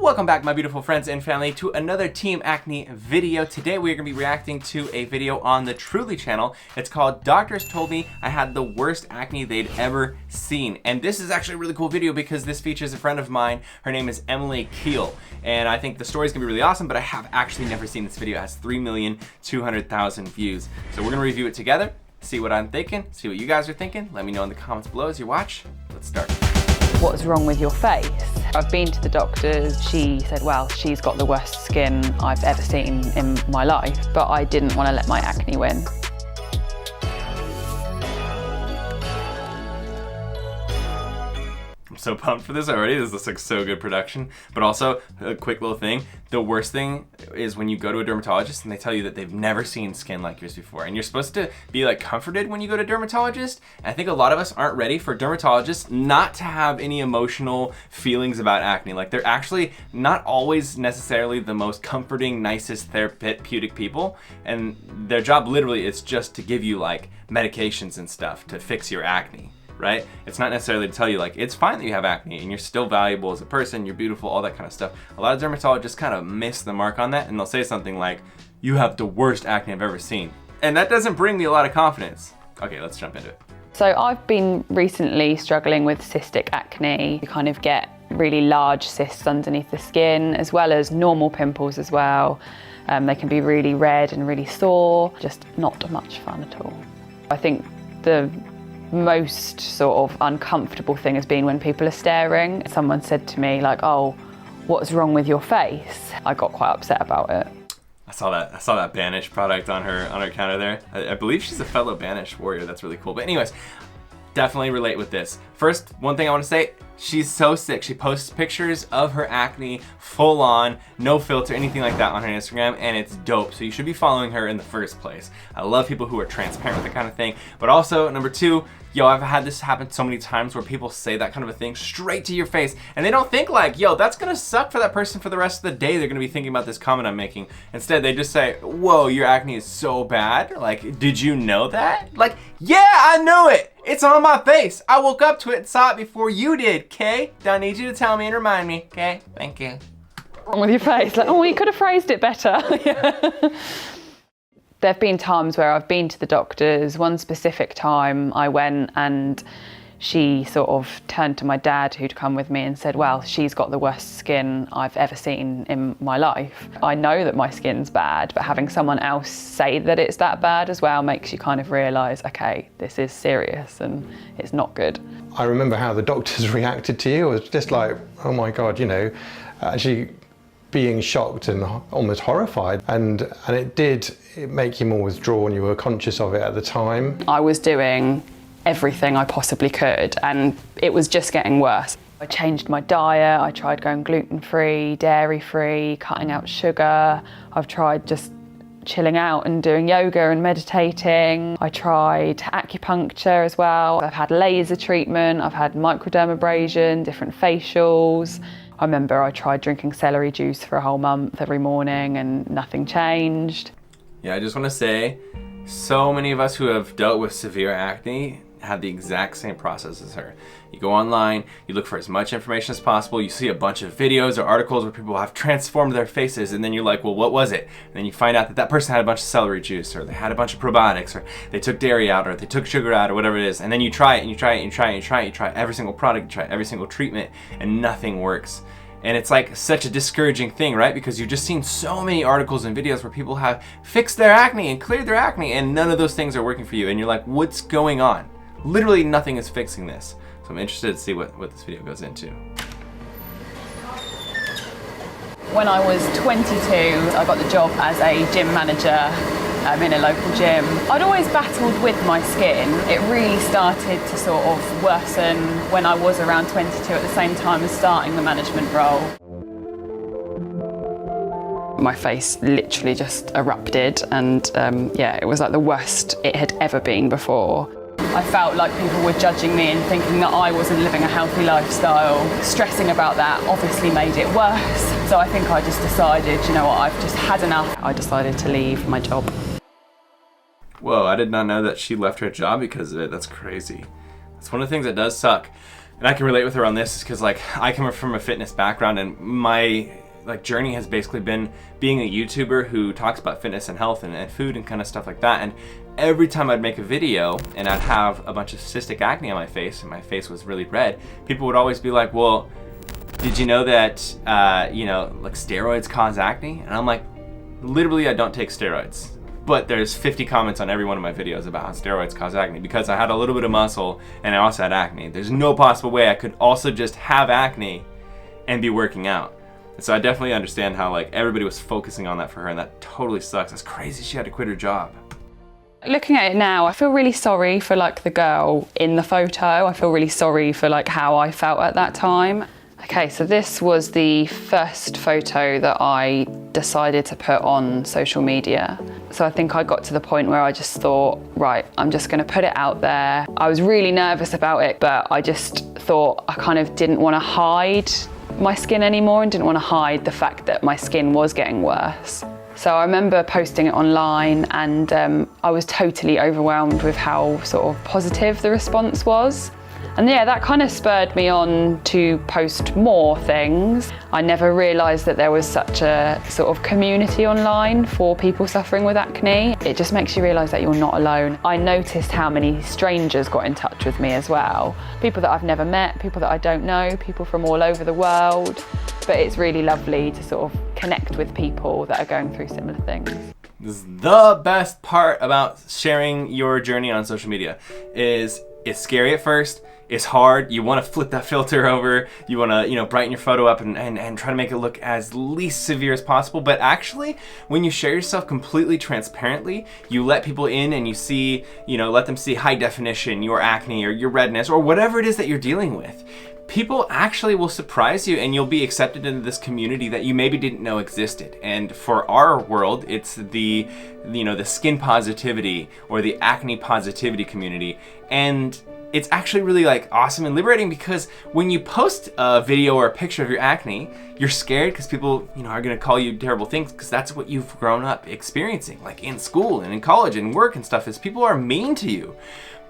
Welcome back, my beautiful friends and family, to another Team Acne video. Today we are going to be reacting to a video on the Truly channel. It's called Doctors Told Me I Had the Worst Acne They'd Ever Seen. And this is actually a really cool video because this features a friend of mine. Her name is Emily Keel. And I think the story is going to be really awesome, but I have actually never seen this video. It has 3,200,000 views. So we're going to review it together, see what I'm thinking, see what you guys are thinking. Let me know in the comments below as you watch. Let's start. What's wrong with your face? I've been to the doctors. She said, well, she's got the worst skin I've ever seen in my life, but I didn't want to let my acne win. I'm so pumped for this already. This looks like so good production. But also, a quick little thing, the worst thing is when you go to a dermatologist and they tell you that they've never seen skin like yours before. And you're supposed to be like comforted when you go to a dermatologist. And I think a lot of us aren't ready for dermatologists not to have any emotional feelings about acne. Like, they're actually not always necessarily the most comforting, nicest therapeutic people. And their job literally is just to give you like medications and stuff to fix your acne. Right? It's not necessarily to tell you like it's fine that you have acne and you're still valuable as a person, you're beautiful, all that kind of stuff. A lot of dermatologists kind of miss the mark on that, and they'll say something like, you have the worst acne I've ever seen. And that doesn't bring me a lot of confidence. Okay, let's jump into it. So I've been recently struggling with cystic acne. You kind of get really large cysts underneath the skin, as well as normal pimples as well. They can be really red and really sore, just not much fun at all. I think the most sort of uncomfortable thing has been when people are staring. Someone said to me like, oh, what's wrong with your face? I got quite upset about it. I saw that Banish product on her counter there. I believe she's a fellow Banish warrior. That's really cool. But anyways, definitely relate with this. First, one thing I want to say, she's so sick. She posts pictures of her acne full on, no filter, anything like that on her Instagram, and it's dope. So you should be following her in the first place. I love people who are transparent with that kind of thing. But also, number two, yo, I've had this happen so many times where people say that kind of a thing straight to your face, and they don't think like, yo, that's gonna suck for that person for the rest of the day. They're gonna be thinking about this comment I'm making. Instead, they just say, whoa, your acne is so bad. Like, did you know that? Like, yeah, I knew it. It's on my face. I woke up to it and saw it before you did, okay? Don't need you to tell me and remind me, okay? Thank you. Wrong with your face? Like, oh, you could have phrased it better. There have been times where I've been to the doctors. One specific time I went and she sort of turned to my dad, who'd come with me, and said, well, she's got the worst skin I've ever seen in my life. I know that my skin's bad, but having someone else say that it's that bad as well makes you kind of realise, okay, this is serious and it's not good. I remember how the doctors reacted to you. It was just like, oh my God, you know, actually being shocked and almost horrified. And it did make you more withdrawn. You were conscious of it at the time. I was doing everything I possibly could, and it was just getting worse. I changed my diet. I tried going gluten-free, dairy-free, cutting out sugar. I've tried just chilling out and doing yoga and meditating. I tried acupuncture as well. I've had laser treatment. I've had microdermabrasion, different facials. I remember I tried drinking celery juice for a whole month every morning and nothing changed. Yeah, I just want to say, so many of us who have dealt with severe acne had the exact same process as her. You go online, you look for as much information as possible, you see a bunch of videos or articles where people have transformed their faces, and then you're like, well, what was it? And then you find out that that person had a bunch of celery juice, or they had a bunch of probiotics, or they took dairy out, or they took sugar out, or whatever it is. And then you try it, and you try it, and you try it, and you try it, you try every single product, you try every single treatment, and nothing works. And it's like such a discouraging thing, right? Because you've just seen so many articles and videos where people have fixed their acne and cleared their acne, and none of those things are working for you. And you're like, what's going on? Literally nothing is fixing this. So I'm interested to see what this video goes into. When I was 22, I got the job as a gym manager in a local gym. I'd always battled with my skin. It really started to sort of worsen when I was around 22 at the same time as starting the management role. My face literally just erupted, and yeah, it was like the worst it had ever been before. I felt like people were judging me and thinking that I wasn't living a healthy lifestyle. Stressing about that obviously made it worse. So I think I just decided, you know what, I've just had enough. I decided to leave my job. Whoa, I did not know that she left her job because of it. That's crazy. That's one of the things that does suck. and I can relate with her on this because like I come from a fitness background, and my like journey has basically been being a YouTuber who talks about fitness and health and food and kind of stuff like that. And every time I'd make a video and I'd have a bunch of cystic acne on my face and my face was really red, people would always be like, well, did you know that like steroids cause acne? And I'm like, literally I don't take steroids, but there's 50 comments on every one of my videos about how steroids cause acne because I had a little bit of muscle and I also had acne. There's no possible way I could also just have acne and be working out. So I definitely understand how like everybody was focusing on that for her, and that totally sucks. It's crazy she had to quit her job. Looking at it now, I feel really sorry for like the girl in the photo. I feel really sorry for like how I felt at that time. Okay, so this was the first photo that I decided to put on social media. So I think I got to the point where I just thought, right, I'm just gonna put it out there. I was really nervous about it, but I just thought I kind of didn't wanna hide my skin anymore and didn't want to hide the fact that my skin was getting worse. So I remember posting it online, and I was totally overwhelmed with how sort of positive the response was. And yeah, that kind of spurred me on to post more things. I never realised that there was such a sort of community online for people suffering with acne. It just makes you realise that you're not alone. I noticed how many strangers got in touch with me as well. People that I've never met, people that I don't know, people from all over the world. But it's really lovely to sort of connect with people that are going through similar things. This is the best part about sharing your journey on social media is it's scary at first. It's hard. You want to flip that filter over. You want to, brighten your photo up and try to make it look as least severe as possible. But actually, when you share yourself completely transparently, you let people in and you see, let them see high definition, your acne or your redness or whatever it is that you're dealing with. People actually will surprise you, and you'll be accepted into this community that you maybe didn't know existed. And for our world, it's the skin positivity or the acne positivity community. And it's actually really like awesome and liberating because when you post a video or a picture of your acne, you're scared because people, are gonna call you terrible things because that's what you've grown up experiencing, like in school and in college and work and stuff, is people are mean to you.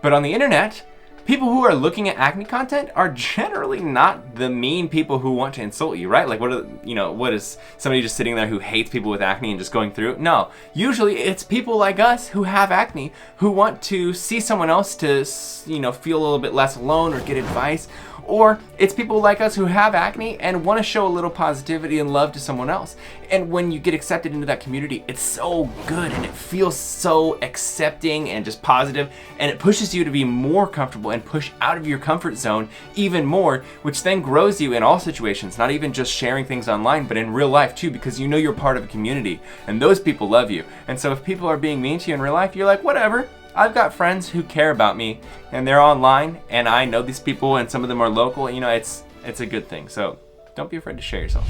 But on the internet, people who are looking at acne content are generally not the mean people who want to insult you, right? Like what is somebody just sitting there who hates people with acne and just going through it? No, usually it's people like us who have acne who want to see someone else to, feel a little bit less alone or get advice. Or it's people like us who have acne and want to show a little positivity and love to someone else. And when you get accepted into that community, it's so good and it feels so accepting and just positive, and it pushes you to be more comfortable and push out of your comfort zone even more, which then grows you in all situations, not even just sharing things online, but in real life too, because you're part of a community and those people love you. And so if people are being mean to you in real life, you're like, whatever. I've got friends who care about me and they're online and I know these people and some of them are local. It's a good thing. So don't be afraid to share yourself.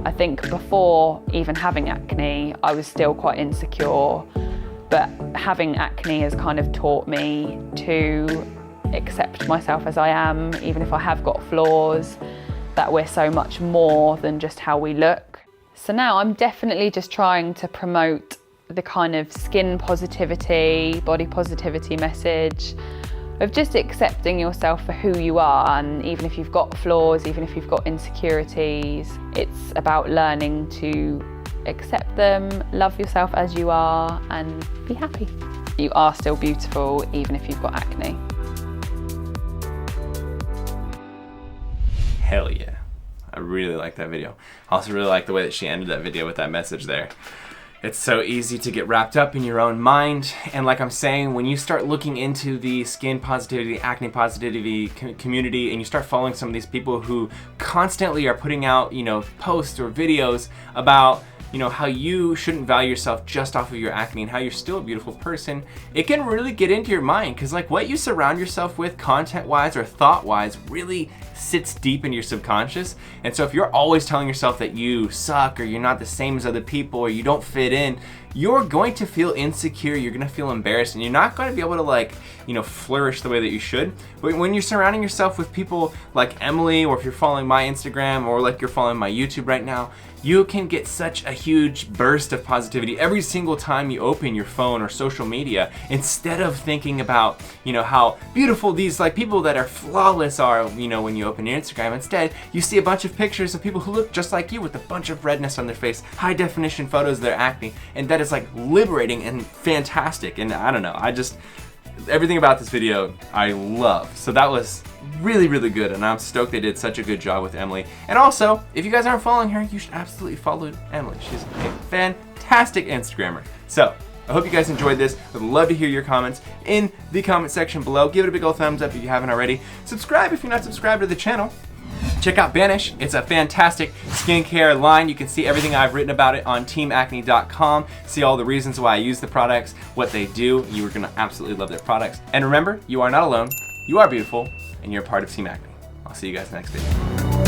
I think before even having acne, I was still quite insecure, but having acne has kind of taught me to accept myself as I am, even if I have got flaws, that we're so much more than just how we look. So now I'm definitely just trying to promote the kind of skin positivity, body positivity message of just accepting yourself for who you are, and even if you've got flaws, even if you've got insecurities, it's about learning to accept them, love yourself as you are, and be happy. You are still beautiful even if you've got acne. Hell yeah. I really like that video. I also really like the way that she ended that video with that message there. It's so easy to get wrapped up in your own mind, and like I'm saying, when you start looking into the skin positivity, acne positivity community, and you start following some of these people who constantly are putting out, posts or videos about, how you shouldn't value yourself just off of your acne and how you're still a beautiful person, it can really get into your mind, because like what you surround yourself with content-wise or thought-wise really sits deep in your subconscious. And so if you're always telling yourself that you suck, or you're not the same as other people, or you don't fit in, you're going to feel insecure, you're gonna feel embarrassed, and you're not gonna be able to, like, you know, flourish the way that you should. But when you're surrounding yourself with people like Emily, or if you're following my Instagram, or like you're following my YouTube right now, you can get such a huge burst of positivity every single time you open your phone or social media. Instead of thinking about, you know, how beautiful these like people that are flawless are, you know, when you open your Instagram, instead you see a bunch of pictures of people who look just like you with a bunch of redness on their face, high definition photos of their acne, and that is like liberating and fantastic. And I don't know, everything about this video I love. So that was really, really good, and I'm stoked they did such a good job with Emily. And also, if you guys aren't following her, you should absolutely follow Emily. She's a fantastic Instagrammer. So I hope you guys enjoyed this. I'd love to hear your comments in the comment section below. Give it a big old thumbs up if you haven't already. Subscribe if you're not subscribed to the channel. Check out Banish. It's a fantastic skincare line. You can see everything I've written about it on teamacne.com. See all the reasons why I use the products, what they do. You are going to absolutely love their products. And remember, you are not alone. You are beautiful, and you're a part of Team Acne. I'll see you guys next video.